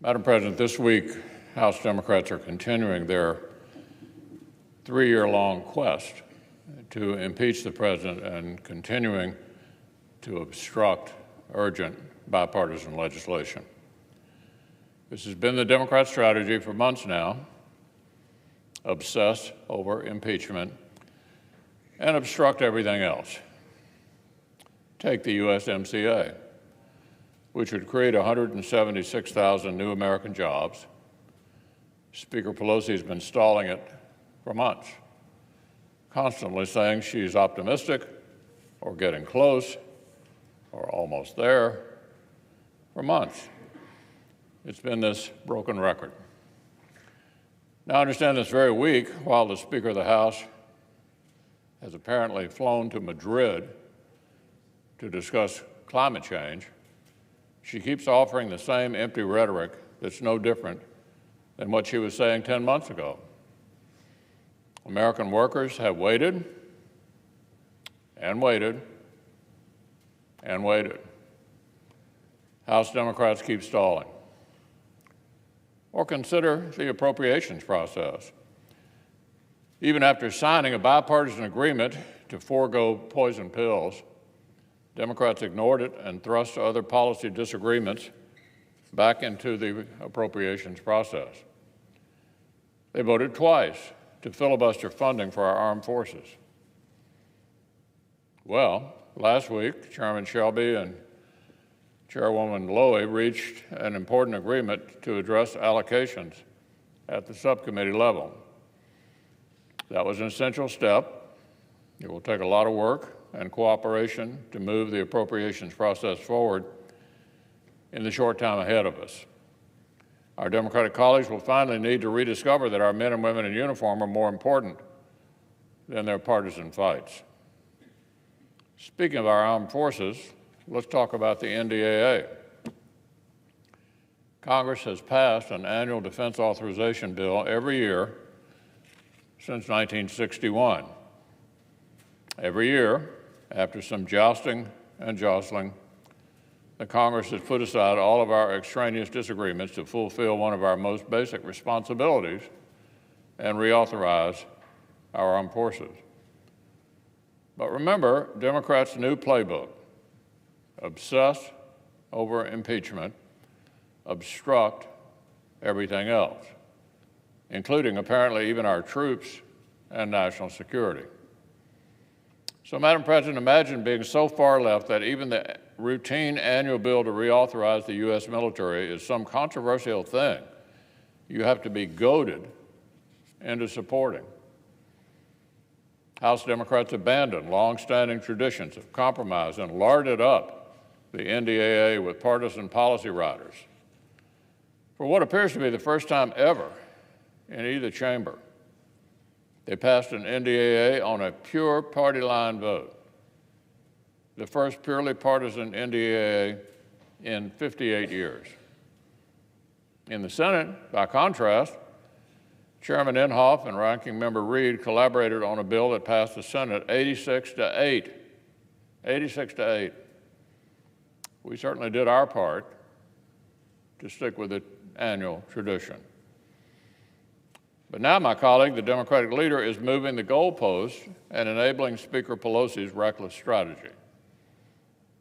Madam President, this week, House Democrats are continuing their three-year-long quest to impeach the president and continuing to obstruct urgent bipartisan legislation. This has been the Democrat strategy for months now: obsess over impeachment and obstruct everything else. Take the USMCA, which would create 176,000 new American jobs. Speaker Pelosi has been stalling it for months, constantly saying she's optimistic or getting close or almost there for months. It's been this broken record. Now, I understand this very week, while the Speaker of the House has apparently flown to Madrid to discuss climate change, she keeps offering the same empty rhetoric that's no different than what she was saying 10 months ago. American workers have waited and waited and waited. House Democrats keep stalling. Or consider the appropriations process. Even after signing a bipartisan agreement to forego poison pills, Democrats ignored it and thrust other policy disagreements back into the appropriations process. They voted twice to filibuster funding for our armed forces. Well, last week, Chairman Shelby and Chairwoman Lowy reached an important agreement to address allocations at the subcommittee level. That was an essential step. It will take a lot of work and cooperation to move the appropriations process forward in the short time ahead of us. Our Democratic colleagues will finally need to rediscover that our men and women in uniform are more important than their partisan fights. Speaking of our armed forces, let's talk about the NDAA. Congress has passed an annual defense authorization bill every year since 1961. Every year, after some jousting and jostling, the Congress has put aside all of our extraneous disagreements to fulfill one of our most basic responsibilities and reauthorize our armed forces. But remember Democrats' new playbook: obsess over impeachment, obstruct everything else, including apparently even our troops and national security. So, Madam President, imagine being so far left that even the routine annual bill to reauthorize the U.S. military is some controversial thing you have to be goaded into supporting. House Democrats abandoned long-standing traditions of compromise and larded up the NDAA with partisan policy riders for what appears to be the first time ever in either chamber. They passed an NDAA on a pure party line vote, the first purely partisan NDAA in 58 years. In the Senate, by contrast, Chairman Inhofe and Ranking Member Reid collaborated on a bill that passed the Senate 86-8. 86-8. We certainly did our part to stick with the annual tradition. But now my colleague, the Democratic leader, is moving the goalposts and enabling Speaker Pelosi's reckless strategy.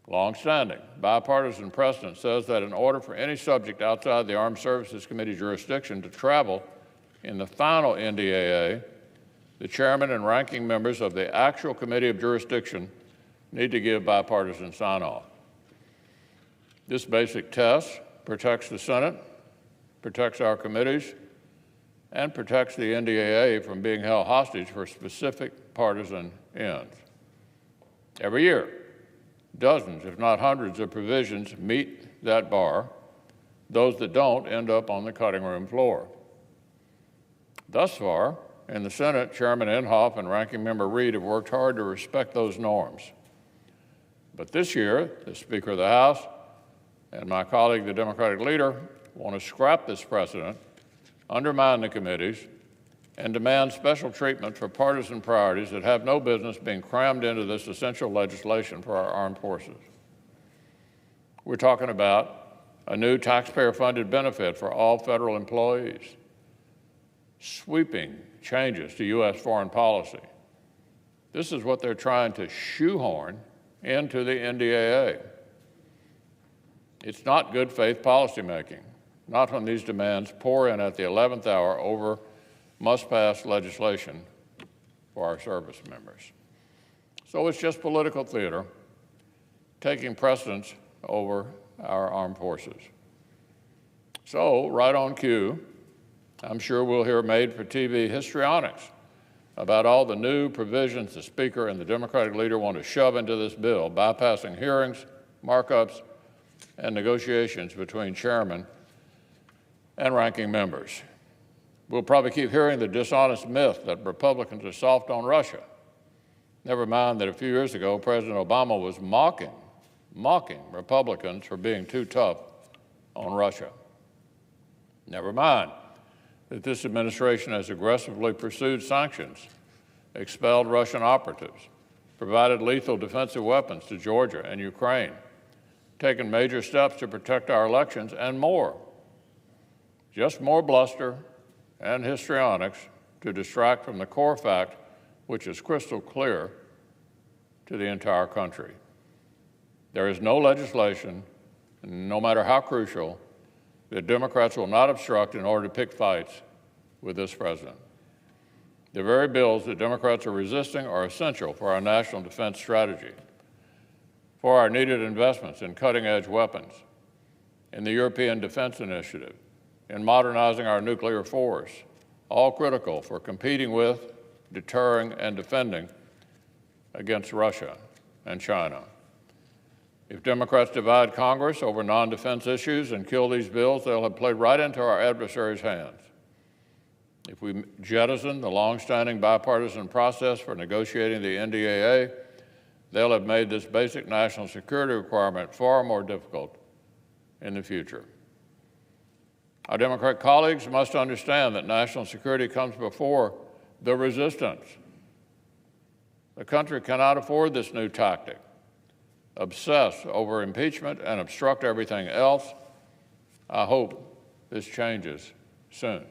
Long-standing bipartisan precedent says that in order for any subject outside the Armed Services Committee jurisdiction to travel in the final NDAA, the chairman and ranking members of the actual committee of jurisdiction need to give bipartisan sign-off. This basic test protects the Senate, protects our committees, and protects the NDAA from being held hostage for specific partisan ends. Every year, dozens, if not hundreds, of provisions meet that bar. Those that don't end up on the cutting room floor. Thus far, in the Senate, Chairman Inhofe and Ranking Member Reid have worked hard to respect those norms. But this year, the Speaker of the House and my colleague, the Democratic leader, want to scrap this precedent, undermine the committees, and demand special treatment for partisan priorities that have no business being crammed into this essential legislation for our armed forces. We're talking about a new taxpayer-funded benefit for all federal employees, sweeping changes to U.S. foreign policy. This is what they're trying to shoehorn into the NDAA. It's not good faith policymaking, not when these demands pour in at the 11th hour over must-pass legislation for our service members. So it's just political theater taking precedence over our armed forces. So, right on cue, I'm sure we'll hear made-for-TV histrionics about all the new provisions the Speaker and the Democratic leader want to shove into this bill, bypassing hearings, markups, and negotiations between chairmen and ranking members. We'll probably keep hearing the dishonest myth that Republicans are soft on Russia. Never mind that a few years ago, President Obama was mocking Republicans for being too tough on Russia. Never mind that this administration has aggressively pursued sanctions, expelled Russian operatives, provided lethal defensive weapons to Georgia and Ukraine, taken major steps to protect our elections, and more. Just more bluster and histrionics to distract from the core fact, which is crystal clear to the entire country. There is no legislation, no matter how crucial, that Democrats will not obstruct in order to pick fights with this president. The very bills that Democrats are resisting are essential for our national defense strategy, for our needed investments in cutting-edge weapons, in the European Defense Initiative, in modernizing our nuclear force, all critical for competing with, deterring, and defending against Russia and China. If Democrats divide Congress over non-defense issues and kill these bills, they'll have played right into our adversaries' hands. If we jettison the long-standing bipartisan process for negotiating the NDAA, they'll have made this basic national security requirement far more difficult in the future. Our Democrat colleagues must understand that national security comes before the resistance. The country cannot afford this new tactic. Obsess over impeachment and obstruct everything else. I hope this changes soon.